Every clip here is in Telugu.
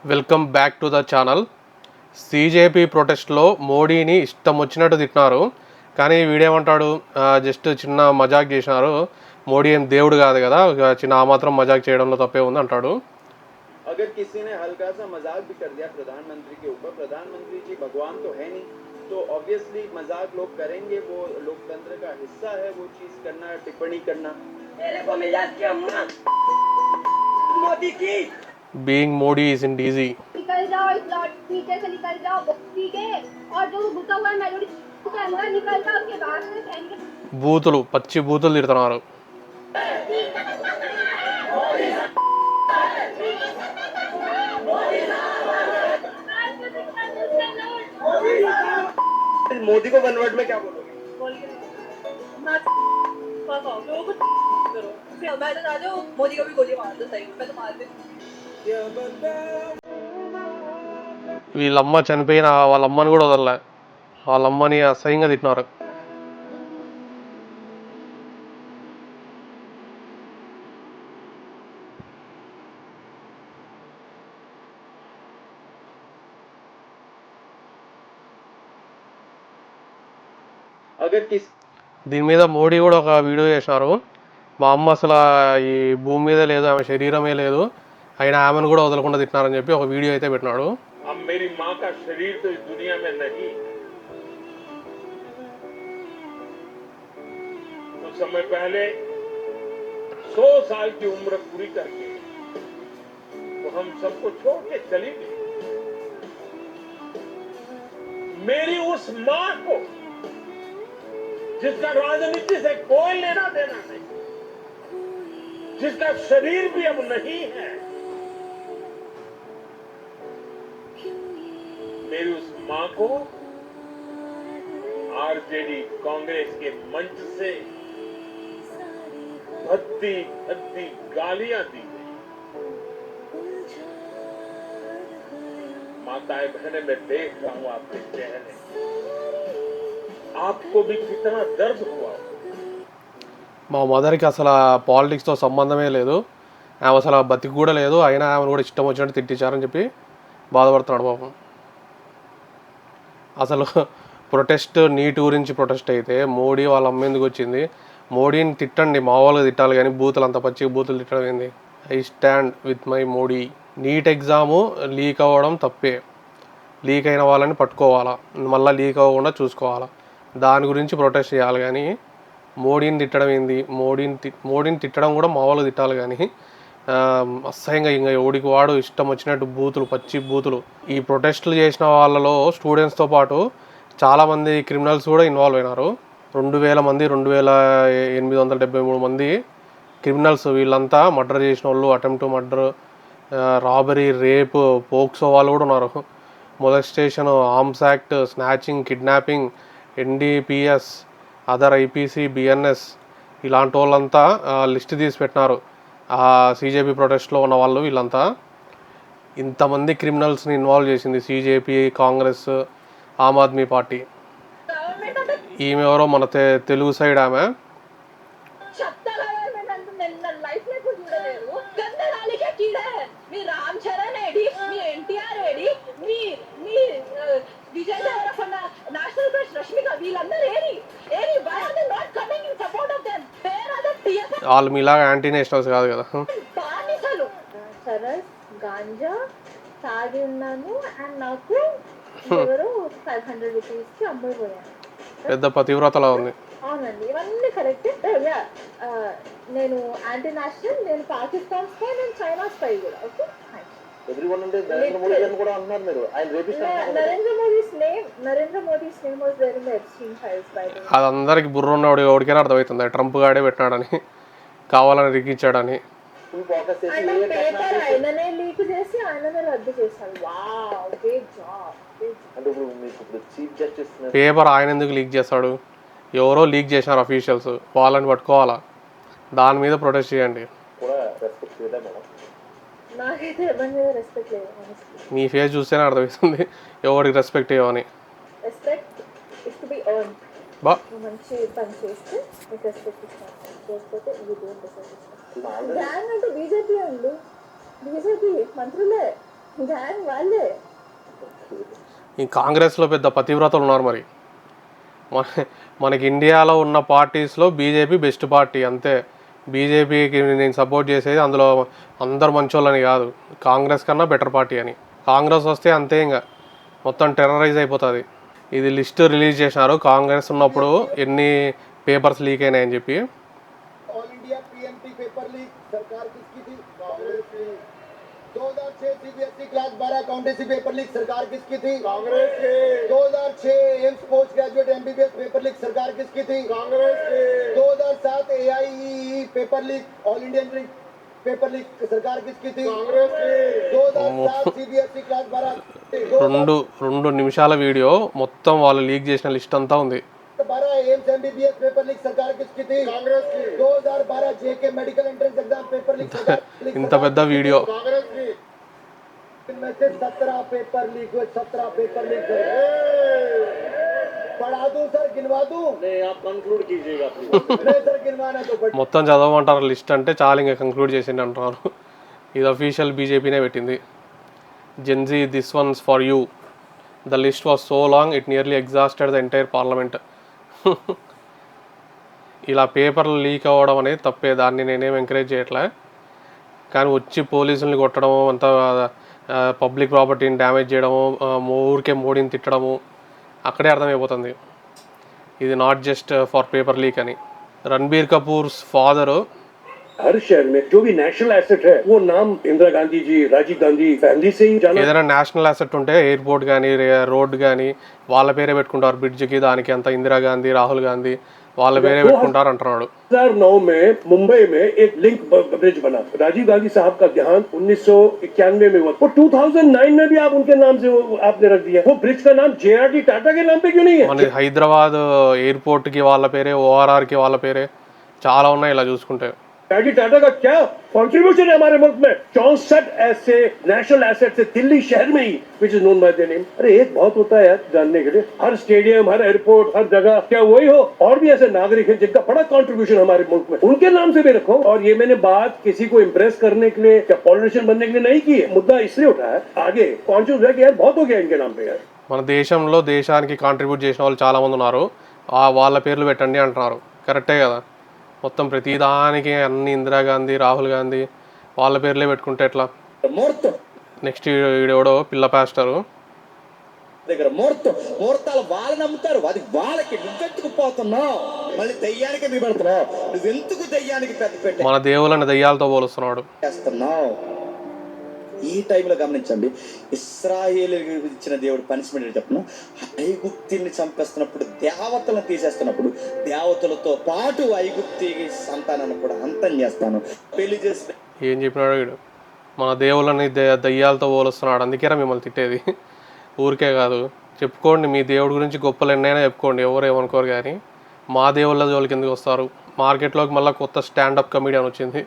Welcome back to the channel. CJP ప్రొటెస్ట్లో మోడీని ఇష్టం వచ్చినట్టు తిట్టినారు. కానీ వీడేమంటాడు, జస్ట్ చిన్న మజాక్ చేసినారు, మోడీ ఏం దేవుడు కాదు కదా, చిన్న ఆ మాత్రం మజాక్ చేయడంలో తప్పే ఉంది అంటాడు. अगर किसी ने हल्का सा मजाक भी कर दिया प्रधानमंत्री के ऊपर, प्रधानमंत्री जी भगवान तो है नहीं, तो ऑब्वियसली मजाक लोग करेंगे, वो लोकतंत्र का हिस्सा है वो चीज करना, टिप्पणी करना. मेरे को मिजाज की अम्मा मोदी की बीइंग मोदी isn't easy. निकल जाओ इस लॉट पीछे से निकल जाओ ठीक है, और जो घुसा हुआ है मेलोडी के अंदर निकल जाओ, उसके बाहर से फैन के బూతులు, పచ్చి బూతులు తిడుతున్నారు. मोदी को कन्वर्ट में क्या बोलोगे? मैं तो चाहती हूँ मोदी को भी गोली मार दो, सही मैं तो मार दूँ. వీళ్ళమ్మ చనిపోయిన వాళ్ళమ్మని కూడా వదలలే, వాళ్ళమ్మని అసహ్యంగా తిట్టినారు. अगर किस దీని మీద మోడీ కూడా ఒక వీడియో చేసినారు. మా అమ్మ అసలు ఈ భూమి మీద లేదు, ఆమె శరీరమే లేదు, అయినా ఆమెను కూడా వదలకుండా తిట్టినారని చెప్పి ఒక వీడియో అయితే పెట్టినాడు. अब मेरी माँ का शरीर तो इस दुनिया में नहीं. कुछ समय पहले 100 साल की उम्र पूरी करके वो हम सबको छोड़ के चली गई. मेरी उस माँ को जिसका राजनीति से कोई लेना देना नहीं, जिसका शरीर भी अब नहीं है, मेरी उस मां को आरजेडी कांग्रेस के मंच से भद्दी भद्दी गालियां दी गई. माताएं बहनें, मैं देख रहा हूं आपके चेहरे, आपको भी कितना दर्द हुआ. మా మదర్కి అసలు పాలిటిక్స్తో సంబంధమే లేదు, ఆమె అసలు బతికి కూడా లేదు, అయినా ఆమెను కూడా ఇష్టం వచ్చినట్టు తిట్టించారని చెప్పి బాధపడుతున్నాడు పాపం. అసలు ప్రొటెస్ట్ నీటి గురించి ప్రొటెస్ట్ అయితే మోడీ వాళ్ళ అమ్మ ఎందుకు వచ్చింది? మోడీని తిట్టండి, మామూలుగా తిట్టాలి, కానీ బూతులు అంత పచ్చి బూతులు తిట్టడం ఏంది? I stand with my Modi. NEET exam leak అవ్వడం తప్పే, లీక్ అయిన వాళ్ళని పట్టుకోవాలా, మళ్ళీ లీక్ అవ్వకుండా చూసుకోవాలా, దాని గురించి ప్రొటెస్ట్ చేయాలి. కానీ మోడీని తిట్టడం ఏంది? మోడీని తిట్టడం కూడా మామూలుగా తిట్టాలి, కానీ అసహ్యంగా ఇంకా ఎవడికి వాడు ఇష్టం వచ్చినట్టు బూతులు, పచ్చి బూతులు. ఈ ప్రొటెస్టులు చేసిన వాళ్ళలో స్టూడెంట్స్తో పాటు చాలామంది క్రిమినల్స్ కూడా ఇన్వాల్వ్ అయినారు. 2000 మంది, 2873 మంది క్రిమినల్స్. వీళ్ళంతా మర్డర్ చేసిన వాళ్ళు, attempt murder, robbery, rape, POCSO వాళ్ళు కూడా ఉన్నారు. Molestation, arms act, snatching, kidnapping, NDPS, other IPC, BNS, ఇలాంటి వాళ్ళంతా లిస్ట్ తీసి పెట్టినారు. సీజేపీ ప్రొటెస్ట్లో ఉన్న వాళ్ళు వీళ్ళంతా. ఇంతమంది క్రిమినల్స్ని ఇన్వాల్వ్ చేసింది సీజేపీ, కాంగ్రెస్, ఆమ్ ఆద్మీ పార్టీ. ఈమె ఎవరో మన తెలుగు సైడ్ ఆమె. లైఫ్ లో చూడలేదు. గంధరాలికే కీడే మీ రామ్ చరణ్ ఏడి, మీ ఎన్టీఆర్ ఏడి, మీ మీ విజయ్ దేవరకొండ, నేషనల్ క్రష్ రష్మిక, వీళ్ళందరూ ఏడి ఏడి why are they not coming in support of them? Where are the TF? వాళ్ళు మీలాగా యాంటీ నేషనల్స్ కాదు కదా. బానిసలు. చరస్ గాంజా తాగి ఉన్నాను అండ్ నాకు ఎవరు 500 రూపీస్కి అమ్ముడుపోయాను. పెద్ద పతివ్రతలా ఉంది. అవునండి, ఇవన్నీ కరెక్ట్. నేను యాంటీ నేషనల్, నేను పాకిస్తాన్ స్పై, నేను చైనా స్పై కూడా. ఓకే, everyone అంటే నరేంద్ర మోడీ గారిని కూడా అన్నారు మీరు, ఆయన రేపిస్ట్ అన్నారు. Narendra Modi's name was there in the Epstein files by the way. అది అందరికి బుర్ర ఉన్నవాడు ఎవరికైనా అర్థమవుతుంది, ట్రంప్ గాడే పెట్టినాడని, కావాలని రిక్కించాడని. ఫుల్ ఫోకస్ చేసి ఆయన పేపర్ ఆయననే లీక్ చేసి ఆయననే రద్దు చేశారు. Wow, great job. అంటే ఇప్పుడు మీకు ఇప్పుడు చీఫ్ జస్టిస్ పేపర్ ఆయన ఎందుకు లీక్ చేస్తాడు? ఎవరో లీక్ చేసినారు అఫీషియల్స్, వాళ్ళని పట్టుకోవాలా, దాని మీద ప్రొటెస్ట్ చేయండి. కూడా రెస్పెక్ట్ చేయదా మేడం? నాకైతే ఎవరి మీద రెస్పెక్ట్ లేదు. మీ ఫేస్ చూస్తేనే అర్థమవుతుంది ఎవరికి రెస్పెక్ట్ ఇవ్వని. Respect is to be earn. బా మంచి పని చేస్తే మీకు రెస్పెక్ట్ ఇస్తాను, చేస్తే యూ డోంట్ డిసర్వ్. గ్యాంగ్ అంటే బీజేపీ అండి, బీజేపీ మంత్రులే ध्यान वाले ఈ కాంగ్రెస్లో పెద్ద పతివ్రతలు ఉన్నారు మరి. మనకి ఇండియాలో ఉన్న పార్టీస్లో బీజేపీ బెస్ట్ పార్టీ అంతే. బీజేపీకి నేను సపోర్ట్ చేసేది అందులో అందరు మంచోళ్ళని కాదు, కాంగ్రెస్ కన్నా బెటర్ పార్టీ అని. కాంగ్రెస్ వస్తే అంతే, ఇంకా మొత్తం టెర్రరైజ్ అయిపోతుంది. ఇది లిస్ట్ రిలీజ్ చేసినారు కాంగ్రెస్ ఉన్నప్పుడు ఎన్ని పేపర్స్ లీక్ అయినాయని చెప్పి. All India PMT paper leak सरकार किसकी थी? कांग्रेस की। 2006 CBSE class 12 accountancy paper leak सरकार किसकी थी? कांग्रेस की। 2006 AIIMS post graduate MBBS paper leak सरकार किसकी थी? कांग्रेस की। 2007 AIEEE paper leak all Indian paper leak सरकार किसकी थी? कांग्रेस की। 2007 सीबीएसई क्लास 12 రెండు నిమిషాల వీడియో మొత్తం వాళ్ళు లీక్ చేసిన లిస్ట్ అంతా ఉంది. 12 एम्स एमबीबीएस पेपर लीक सरकार किसकी थी? कांग्रेस की। 2012 JK medical entrance exam paper leak सरकार ఇంత పెద్ద వీడియో. कांग्रेस की। इनमें से 17 पेपर लीक हुए, 17 पेपर लीक हुए। पढ़ा दूं सर, गिनवा दूं? नहीं, आप कंक्लूड कीजिएगा प्लीज। नहीं सर, गिनवाना तो बट మొత్తం చదవమంటారు లిస్ట్ అంటే చాలా, ఇంకా కంక్లూడ్ చేసింది అంటున్నారు. ఇది అఫీషియల్ బీజేపీనే పెట్టింది. Gen Z this once for you. The list was so long it nearly exhausted the entire parliament. ఇలా పేపర్లు లీక్ అవ్వడం అనేది తప్పే, దాన్ని నేనేం ఎంకరేజ్ చేయట్లే. కానీ వచ్చి పోలీసుల్ని కొట్టడము, అంతా పబ్లిక్ ప్రాపర్టీని డ్యామేజ్ చేయడము, ఊరికే మోడీని తిట్టడము, అక్కడే అర్థమైపోతుంది ఇది not just for paper leak అని. రణబీర్ కపూర్స్ ఫాదరు हर शहर में जो भी नेशनल एसेट है वो नाम इंदिरा गांधी जी, राजीव गांधी फैमिली से ही जाना। ఏదైనా నేషనల్ అసెట్ ఉంటే ఎయిర్పోర్ట్ కానీ రోడ్ కానీ వాళ్ళ పేరే పెట్టుకుంటారు. బ్రిడ్జ్కి దానికి అంతా ఇందిరాగాంధీ, రాహుల్ గాంధీ వాళ్ళ పేరే పెట్టుకుంటారు అంటున్నాడు. 2009 में मुंबई में एक लिंक ब्रिज बना, राजीव गांधी साहब का देहांत 1991 में हुआ, वो 2009 में भी आप उनके नाम से आपने रख दिया। वो ब्रिज का नाम JRD टाटा के नाम पे क्यों नहीं है? మన హైదరాబాద్ ఎయిర్పోర్ట్కి వాళ్ళ పేరే, ORRకి వాళ్ళ పేరే, చాలా ఉన్నాయి ఇలా చూసుకుంటే. JRD टाटा का क्या कंट्रीब्यूशन है हमारे मुल्क में? 64 ऐसे नेशनल एसेट है दिल्ली शहर में ही, which is known by the name. अरे एक बहुत होता है यार जानने के लिए, हर स्टेडियम, हर एयरपोर्ट, हर जगह, क्या वही हो? और भी ऐसे नागरिक हैं जिनका बड़ा कंट्रीब्यूशन हमारे मुल्क में, उनके नाम से भी रखो। और ये मैंने बात किसी को इम्प्रेस करने के लिए या पॉलिटिशियन बनने के लिए नहीं की है, मुद्दा इसलिए उठाया आगे कॉन्शियस है कि यार बहुत हो गया इनके नाम पे यार। మన దేశంలో దేశానికి కాంట్రిబ్యూట్ చేసిన వాళ్ళు చాలామంది ఉన్నారు, వాళ్ళ పేర్లు పెట్టండి అంటున్నారు. కరెక్టే కదా, మొత్తం ప్రతిదానికి అన్ని ఇందిరాగాంధీ, రాహుల్ గాంధీ వాళ్ళ పేర్లే పెట్టుకుంటే ఎట్లా? నెక్స్ట్ వీడెవడో పిల్ల పాస్టరు దగ్గర ముహూర్తాలు వాళ్ళు నమ్ముతారు, అది వాళ్ళకి నువ్వెందుకు పోతున్నావు, మళ్ళీ దయ్యానికి ఎందుకు పెడుతున్నావు, నువ్వెందుకు దయ్యానికి పెద్ద పెట్టి మన దేవుళ్ళని దయ్యాలతో పోలుస్తున్నాడు. చేస్తున్నావు. ఈ టైంలో గమనించండి, ఇశ్రాయేలు ఇచ్చిన దేవుడు పనిష్మెంట్ చెప్పను, ఐగుప్తిని చంపేస్తున్నప్పుడు, దేవతలను తీసేస్తున్నప్పుడు, దేవతలతో పాటు ఐగుప్తి సంతానాన్ని కూడా అంతం చేస్తాను. పెళ్లి చేసి ఏం చెప్పినాడు వీడు? మన దేవుళ్ళని దయ్యాలతో పోలుస్తున్నాడు, అందుకేరా మిమ్మల్ని తిట్టేది. ఊరికే కాదు, చెప్పుకోండి మీ దేవుడి గురించి గొప్పలు ఎన్నైనా చెప్పుకోండి, ఎవరు ఏమనుకోరు. కానీ మా దేవుళ్ళ జోలికి ఎందుకు వస్తారు? మార్కెట్లోకి మళ్ళీ కొత్త స్టాండప్ కమెడియన్ వచ్చింది.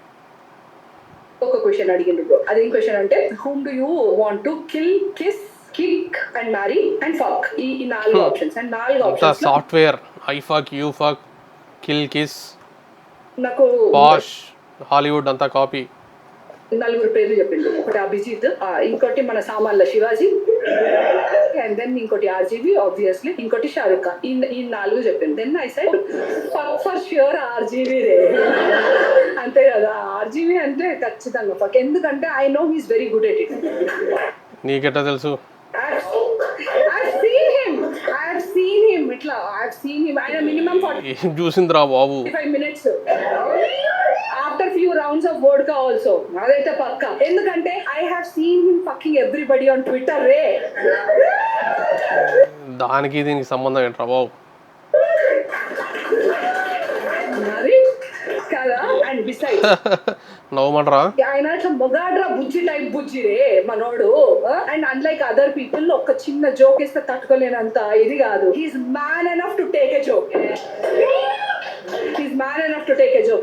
ఒక క్వశ్చన్ అడిగిండ్రు, అదేం క్వశ్చన్ అంటే, whom do you want to kill, kiss, kick and marry and fuck, ఈ 4 options. And 4 options software I fuck, you fuck, kill, kiss, నాకు పాష్, హాలీవుడ్ అంతా కాపీ. 4 పేర్లు చెప్పిండు. ఒకటి అభిజిత్, ఇంకోటి మన సామాన్ల శివాజీ, అండ్ దెన్ ఇంకోటి RGB ఆబ్వియస్లీ, ఇంకోటి షారుఖ్ ఖాన్. ఈ 4 చెప్పింది. Then I said fuck for sure RGB రే, అంతే కదా, RGB అంటే ఖచ్చితంగా ఫక్. ఎందుకంటే I know he's very good at it. నీకెట్టా తెలుసు? I've seen him ఇట్లా, I've seen him. ఆయన మినిమం ఏం చూసిందిరా బాబు? 45 minutes after few rounds of vodka also. అదైతే పక్కా. ఎందుకంటే I have seen him fucking everybody on Twitter రే. దానికి దీనికి సంబంధం ఏంట్రా బాబు? మరి కదా. అండ్ బిసైడ్ నవ్వమంటారా? ఆయన అట్లా మొగాడ్రా బుజ్జి టైప్ బుజ్జి రే మనోడు. అండ్ అన్లైక్ అదర్ పీపుల్ ఒక చిన్న జోక్ వేస్తే తట్టుకోలేనంత ఇది కాదు. He's man enough to take a joke.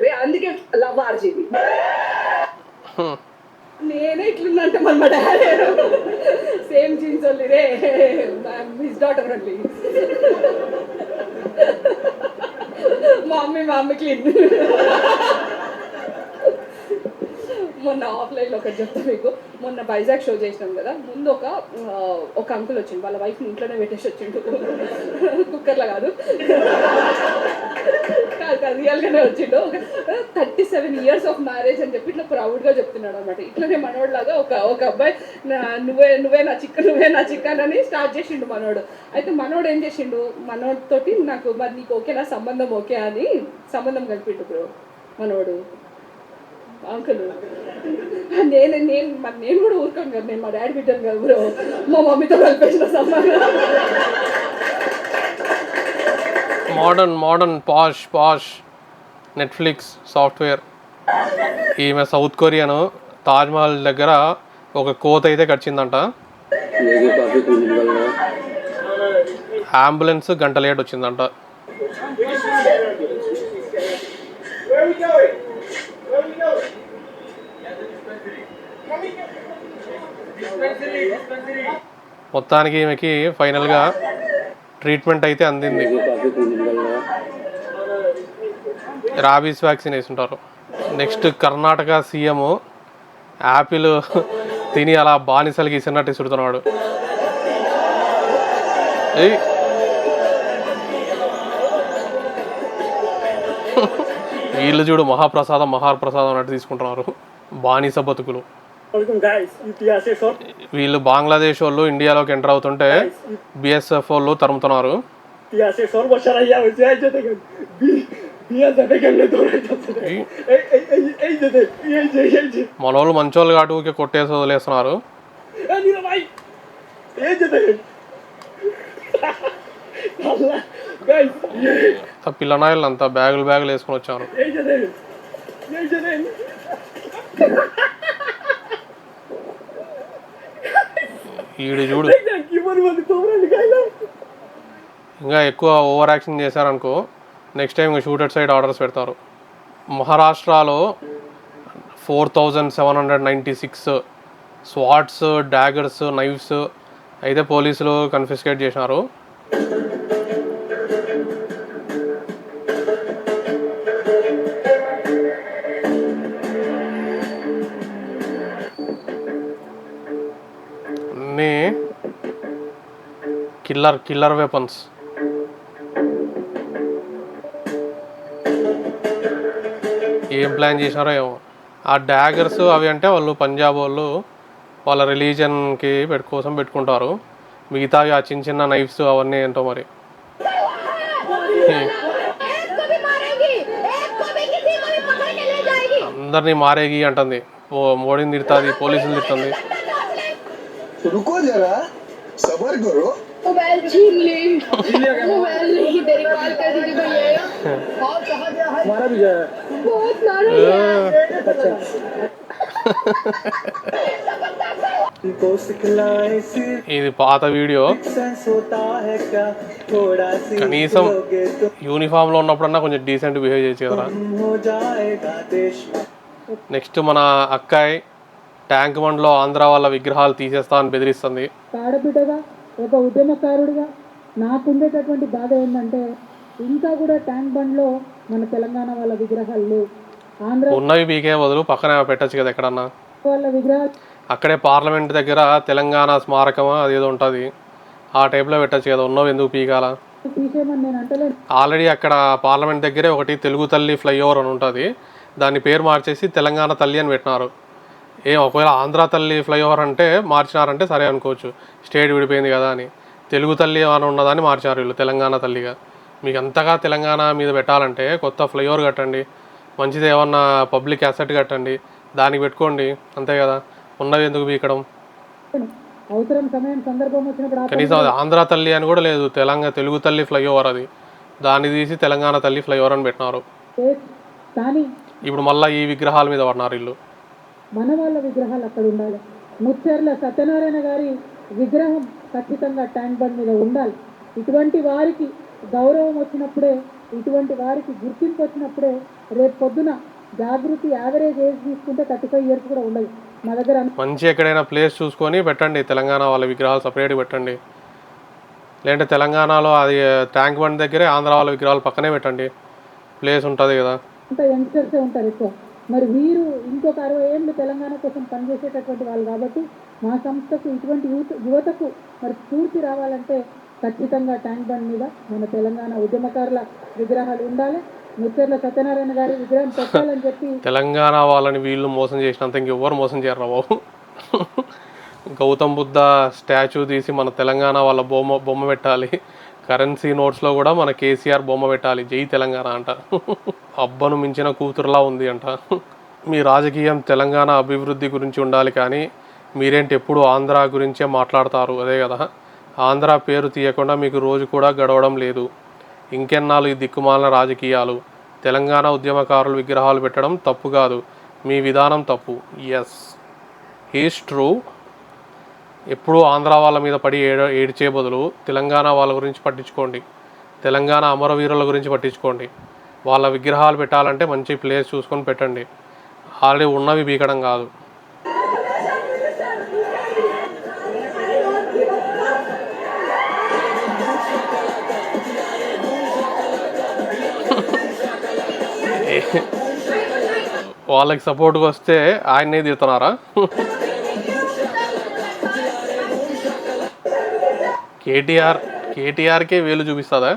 రే, అందుకే లవ్ RGB. నేనే ఇట్లుందంటే మన డాడీ సేమ్ జీన్స్ ఓన్లీ రే, హిస్ డాటర్ ఓన్లీ. మా మమ్మీ క్లీన్. మొన్న ఆఫ్లైన్లో ఒకటి చెప్తా మీకు. మొన్న వైజాగ్ షో చేసినాం కదా, ముందు ఒక అంకుల్ వచ్చిండు, వాళ్ళ వైఫ్ని ఇంట్లోనే పెట్టేసి వచ్చిండు, కుక్కర్లో కాదు కాదు రియల్గానే వచ్చిండు. 37 years ఆఫ్ మ్యారేజ్ అని చెప్పి ఇట్లా ప్రౌడ్గా చెప్తున్నాడు అనమాట. ఇట్లనే మనోడిలాగా ఒక అబ్బాయి నువ్వే నా చిక్కన్ అని స్టార్ట్ చేసిండు మనోడు. అయితే మనోడు ఏం చేసిండు, మనోడితోటి నాకు మరి నీకు ఓకేనా సంబంధం ఓకే అని సంబంధం కలిపిండు బ్రో మనోడు అంకుల్. నేను కూడా ఊరుకోను కదా, నేను మా డాడీ బిడ్డను కదా బ్రో, మా మమ్మీతో కలిపేసిన సంబంధం. మోడర్న్ పాష్ నెట్ఫ్లిక్స్ సాఫ్ట్వేర్. ఈమె సౌత్ కొరియన్ తాజ్మహల్ దగ్గర ఒక కోత అయితే గడిచిందంట. అంబులెన్స్ గంట లేట్ వచ్చిందంట. మొత్తానికి ఈమెకి ఫైనల్గా ట్రీట్మెంట్ అయితే అందింది. రాబీస్ వ్యాక్సిన్ వేసుంటారు. నెక్స్ట్ కర్ణాటక సీఎం యాపిల్ తిని అలా బానిసలకి ఇసినట్టు ఇసుడుతున్నాడు. వీళ్ళు చూడు మహాప్రసాదం అన్నట్టు తీసుకుంటున్నారు. బానిస బతుకులు. వీళ్ళు బంగ్లాదేశ్ వాళ్ళు ఇండియాలోకి ఎంటర్ అవుతుంటే బిఎస్ఎఫ్ వాళ్ళు తరుముతున్నారు. మనోళ్ళు మంచోళ్ళు కాటు ఊరికే కొట్టేసి వదిలేస్తున్నారు. పిల్లనాయలు అంతా బ్యాగులు వేసుకొని వచ్చారు. ఈడు చూడు ఇంకా ఎక్కువ ఓవర్ యాక్షన్ చేశారనుకో next time shooted side orders పెడతారు. మహారాష్ట్రలో 4796 స్వాట్స్, డాగర్స్, నైఫ్స్ అయితే పోలీసులు కన్ఫిస్కేట్ చేసినారు. అన్నీ కిల్లర్ వెపన్స్. ఏం ప్లాన్ చేశారో ఏమో. ఆ డాగర్స్ అవి అంటే వాళ్ళు పంజాబ్ వాళ్ళు వాళ్ళ రిలీజన్కి కోసం పెట్టుకుంటారు. మిగతావి ఆ చిన్న నైఫ్స్ అవన్నీ ఏంటో మరి. అందరినీ మారేగి అంటుంది. మోడీని తిడుతుంది, పోలీసులు తిడుతుంది. ఇది పాత వీడియో. కనీసం యూనిఫామ్ లో ఉన్నప్పుడన్నా కొంచెం డీసెంట్ బిహేవ్ చేయొచ్చు కదా. నెక్స్ట్ మన అక్కాయ్ ట్యాంక్ బండ్లో ఆంధ్ర వాళ్ళ విగ్రహాలు తీసేస్తా అని బెదిరిస్తుంది. ఆడబిడ్డగా ఒక ఉద్యమకారుడిగా నాకుండేటటువంటి బాధ ఏంటంటే ఇంకా కూడా ట్యాంక్ బండ్లో మన తెలంగాణ వాళ్ళ విగ్రహాలు లేవు. ఆంధ్ర ఉన్నవి బీకే బదులు పక్కన పెట్టచ్చు కదా ఎక్కడన్నా. వాళ్ళ విగ్రహాలు అక్కడే పార్లమెంట్ దగ్గర తెలంగాణ స్మారకం అదేదో ఉంటుంది, ఆ టైప్లో పెట్టచ్చు కదా. ఉన్నవి ఎందుకు పీకాల? తీసేయమని నేను అంటలేదు. ఆల్రెడీ అక్కడ పార్లమెంట్ దగ్గరే ఒకటి తెలుగు తల్లి ఫ్లైఓవర్ అని ఉంటుంది, దాని పేరు మార్చేసి తెలంగాణ తల్లి అని పెట్టినారు. ఒకవేళ ఆంధ్ర తల్లి ఫ్లైఓవర్ అంటే మార్చినారంటే సరే అనుకోవచ్చు, స్టేట్ విడిపోయింది కదా అని. తెలుగు తల్లి అని ఉన్నదాన్ని మార్చారు వీళ్ళు తెలంగాణ తల్లిగా. మీకు అంతగా తెలంగాణ మీద పెట్టాలంటే కొత్త ఫ్లైఓవర్ కట్టండి, మంచిది ఏమన్నా పబ్లిక్ అసెట్ కట్టండి, దానికి పెట్టుకోండి, అంతే కదా. ఉన్నది ఎందుకు పీకడం? అవసరం సమయం సందర్భం వచ్చినప్పుడు కనీసం అది ఆంధ్ర తల్లి అని కూడా లేదు, తెలుగు తల్లి ఫ్లైఓవర్ అది. దాన్ని తీసి తెలంగాణ తల్లి ఫ్లైఓవర్ అని పెట్టినారు. కానీ ఇప్పుడు మళ్ళీ ఈ విగ్రహాల మీద పడినారు వీళ్ళు. మన వాళ్ళ విగ్రహాలు అక్కడ ఉండాలి. ముచ్చెర్ల సత్యనారాయణ గారి విగ్రహం ఖచ్చితంగా ట్యాంక్ బండ్ మీద ఉండాలి. ఇటువంటి వారికి గౌరవం వచ్చినప్పుడే, ఇటువంటి వారికి గుర్తింపు వచ్చినప్పుడే రేపు పొద్దున జాగృతి యావరేజ్ ఏజ్ తీసుకుంటే 35 years కూడా ఉండదు మా దగ్గర. మంచి ఎక్కడైనా ప్లేస్ చూసుకొని పెట్టండి, తెలంగాణ వాళ్ళ విగ్రహాలు సపరేట్గా పెట్టండి. లేదంటే తెలంగాణలో అది ట్యాంక్ బండ్ దగ్గరే ఆంధ్ర వాళ్ళ విగ్రహాలు పక్కనే పెట్టండి, ప్లేస్ ఉంటుంది కదా. అంతా యంగ్స్టర్సే ఉంటారు ఎక్కువ. మరి వీరు ఇంకొక 60 ఏళ్ళు తెలంగాణ కోసం పనిచేసేటటువంటి వాళ్ళు కాబట్టి మా సంస్థకు ఇటువంటి యువతకు మరి స్ఫూర్తి రావాలంటే ఖచ్చితంగా ట్యాంక్ బండ్ మీద మన తెలంగాణ ఉద్యమకారుల విగ్రహాలు ఉండాలి. ముచ్చర్ల సత్యనారాయణ గారి విగ్రహం పెట్టాలని చెప్పి తెలంగాణ వాళ్ళని వీళ్ళు మోసం చేసినంత ఇంకెవ్వరు మోసం చేయరు బాబు. గౌతమ్ బుద్ధ స్టాచ్యూ తీసి మన తెలంగాణ వాళ్ళ బొమ్మ పెట్టాలి. కరెన్సీ నోట్స్లో కూడా మన కేసీఆర్ బొమ్మ పెట్టాలి. జై తెలంగాణ అంట. అబ్బను మించిన కూతురులా ఉంది అంట. మీ రాజకీయం తెలంగాణ అభివృద్ధి గురించి ఉండాలి కానీ మీరేంటి ఎప్పుడు ఆంధ్ర గురించే మాట్లాడతారు. అదే కదా, ఆంధ్ర పేరు తీయకుండా మీకు రోజు కూడా గడవడం లేదు. ఇంకెన్నాళ్ళు ఈ దిక్కుమాలిన రాజకీయాలు. తెలంగాణ ఉద్యమకారులు విగ్రహాలు పెట్టడం తప్పు కాదు, మీ విధానం తప్పు. Yes, is true. ఎప్పుడూ ఆంధ్ర వాళ్ళ మీద పడి ఏడ్చే బదులు తెలంగాణ వాళ్ళ గురించి పట్టించుకోండి. తెలంగాణ అమరవీరుల గురించి పట్టించుకోండి. వాళ్ళ విగ్రహాలు పెట్టాలంటే మంచి ప్లేస్ చూసుకొని పెట్టండి. ఆల్రెడీ ఉన్నవి బీకడం కాదు. వాళ్ళకి సపోర్ట్గా వస్తే ఆయన్నే తిడుతున్నారా? కేటీఆర్కే వేలు చూపిస్తుందా?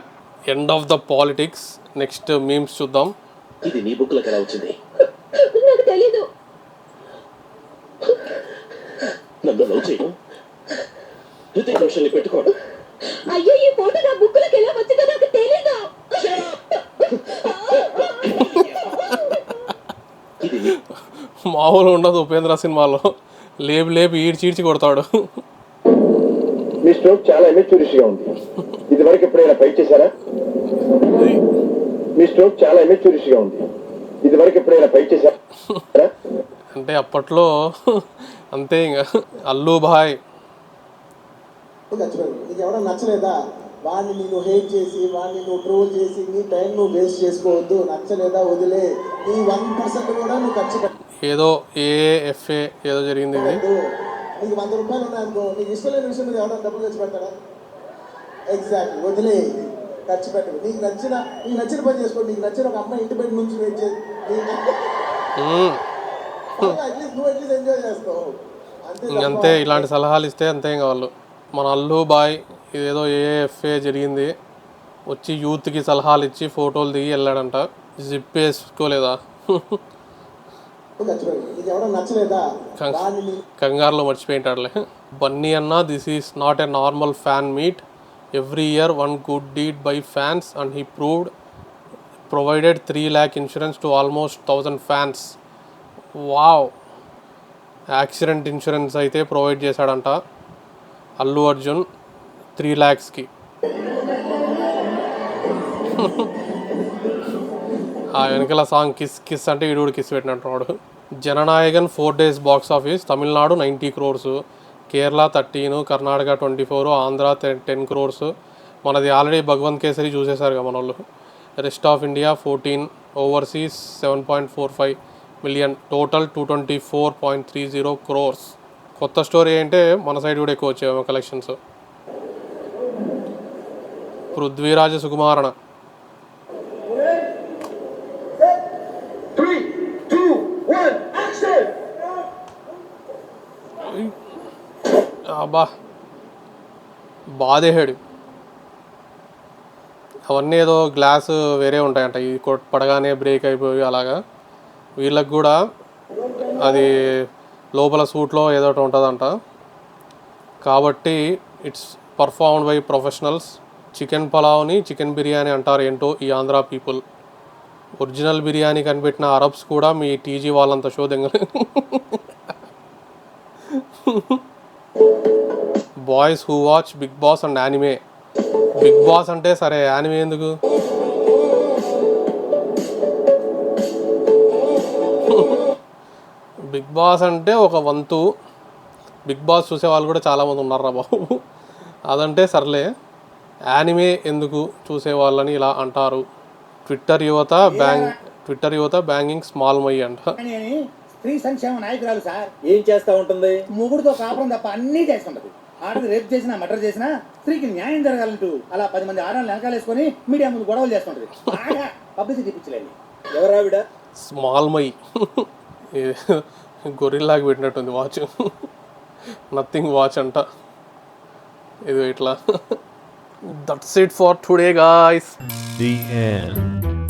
End of the politics. Next memes చూద్దాం. ఇది నీ బుక్లోకి ఎలా వచ్చింది? నాకు తెలీదు. నన్ను లవ్ చేయడం, హృతిక్ రోషన్ని పెట్టుకోవడం. అయ్యో, ఈ ఫోటో నా బుక్లోకి ఎలా వచ్చిందో నాకు తెలీదు. మామూలు ఉండదు ఉపేంద్ర సినిమాలో. లేపి ఈడ్చి కొడతాడు. మీ స్ట్రోక్ చాలా ఇమెచ్యూరిటీగా ఉంది. ఇది వరకు ఎప్పుడైనా ఫైట్ చేశారా? మీ స్ట్రోక్ చాలా ఇమెచ్యూరిటీగా ఉంది. ఇది వరకు ఎప్పుడైనా ఫైట్ చేశారా? అంటే అప్పట్లో అంతే. ఇంకా అల్లు భాయ్ నీకు ఎవడో నచ్చలేదా? వాడిని నేను హేట్ చేసి, వాడిని నువ్వు ట్రోల్ చేసి, నీ టైం నువ్వు వేస్ట్ చేసుకోవద్దు. నచ్చలేదా వదిలే. నీ 1% కూడా నువ్వు ఖర్చు పెట్టు. ఏదో ఏఎఫ్ఏ ఏదో జరిగింది. ఇది నీకు 100 రూపాయలు ఉన్నాయనుకో, నీకు ఇష్టం లేని విషయం మీద ఎవడో డబ్బులు ఖర్చు పెడతాడా? ఎగ్జాక్ట్లీ, వదిలే. ఖర్చు పెట్టదు. నీకు నచ్చిన పని చేసుకో. నీకు నచ్చిన ఒక అమ్మాయి ఇంటి బయట నుంచి వెయిట్ చేసి అట్లీస్ట్ నువ్వు అట్లీస్ట్ ఎంజాయ్ చేస్తావు. ఇంకంతే. ఇలాంటి సలహాలు ఇస్తే అంతే ఇంకా వాళ్ళు. మన అల్లు బాయ్ ఇదేదో ఏఎఫ్ఏ జరిగింది వచ్చి యూత్కి సలహాలు ఇచ్చి ఫోటోలు దిగి వెళ్ళాడంట. జిప్ వేసుకోలేదా? కంగారులో మర్చిపోయింటాడులే. బన్నీ అన్న, this is not a normal fan meet. Every year one good deed by fans and he provided 3 lakh insurance to almost 1000 fans. Wow. Accident insurance అయితే ప్రొవైడ్ చేశాడంట అల్లు అర్జున్ 3 lakhsకి. ఆ వెనకాల సాంగ్ కిస్ కిస్ అంటే వీడు కిస్ పెట్టినట్టున్నాడు. Jananayakan 4 days box office. Tamil Nadu 90 crores, Kerala 13, Karnataka 24, Andhra 10 crores. మనది ఆల్రెడీ భగవంత్ కేసరి చూసేశారు కదా మన వాళ్ళు. Rest of India 14, overseas 7.45 million, total 224.30 crores. కొత్త స్టోరీ అంటే మన సైడ్ కూడా ఎక్కువ వచ్చాయి కలెక్షన్స్. పృథ్వీరాజ్ సుకుమారణ. 3, 2, 1, యాక్షన్! అబ్బా బాధేహాడు. అవన్నీ ఏదో గ్లాసు వేరే ఉంటాయంట. ఇది పడగానే బ్రేక్ అయిపోయి అలాగా. వీళ్ళకి కూడా అది లోపల సూట్లో ఏదో ఒకటి ఉంటుందంట. కాబట్టి it's performed by professionals. Chicken పలావ్ని చికెన్ బిర్యానీ అంటారు ఏంటో ఈ ఆంధ్ర పీపుల్. ఒరిజినల్ బిర్యానీ కనిపెట్టిన అరబ్స్ కూడా మీ టీజీ వాళ్ళంత షో దింగలేదు. Boys who watch Bigg Boss and anime. Bigg Boss అంటే సరే, యానిమే ఎందుకు? బిగ్ బాస్ అంటే ఒక వంతు. బిగ్ బాస్ చూసే వాళ్ళు కూడా చాలామంది ఉన్నారా బాబు. అదంటే సర్లే, యానిమే ఎందుకు చూసే వాళ్ళని ఇలా అంటారు. ట్విట్టర్ యువత బ్యాంగింగ్ స్మాల్ మై అంట. స్త్రీ సంక్షేమ నాయకురాలు సార్. ఏం చేస్తా ఉంటుంది? మొగుడుతో కాపురం తప్ప అన్నీ చేస్తుంటది. ఆడది రేపు చేసినా మర్డర్ చేసినా స్త్రీకి న్యాయం జరగాలంటూ అలా 10 మంది ఆడవాళ్ళు వెనకాలేసుకొని మీడియా ముందు గొడవలు చేస్తుంటది. బాగా పబ్లిసిటీ పిచ్చలేదు. ఎవరావిడ? స్మాల్ మై గొరిల్లాగా పెట్టినట్టుంది వాచ్. నథింగ్ వాచ్ అంట ఇది ఇట్లా. That's it for today guys. The end.